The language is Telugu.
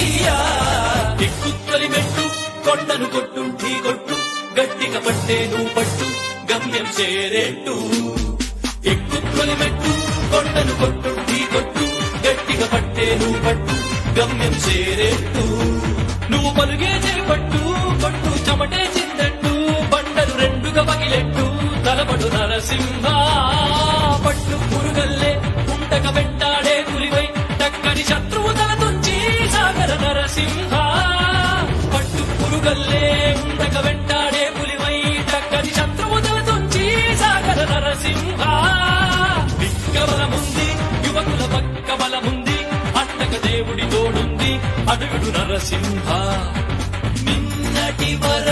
రావయ్యా ఎక్కుత్తలి మెట్టు కొండను కొట్టు ఢీ కొట్టు గట్టిగా పట్టే నువ్వు పట్టు గమ్యం చేరేట్టు ఎక్కుత్తలి మెట్టు కొండను కొట్టు ఢీ కొట్టు గట్టిగా పట్టే నువ్వు పట్టు గమ్యం చేరేట్టు నువ్వు పలుగే చేపట్టు కొట్టు చెమటే చిందట్టు బండలు రెండుగా పగిలెట్టు తలపడు నరసింహ పట్టు పురుగల్లే ఉంటక వెంటాడే పులివై టక్కని శత్రువు తల తుంచి సాగర నరసింహ పట్టు పురుగల్లే ఉంటక వెంటాడే పులివై టక్కని శత్రువు తల తుంచి సాగర నరసింహ దిక్కబలముంది యువకుల పక్క బలముంది అట్టక దేవుడి తోడుంది అడుగుడు నరసింహ నిన్నటి వర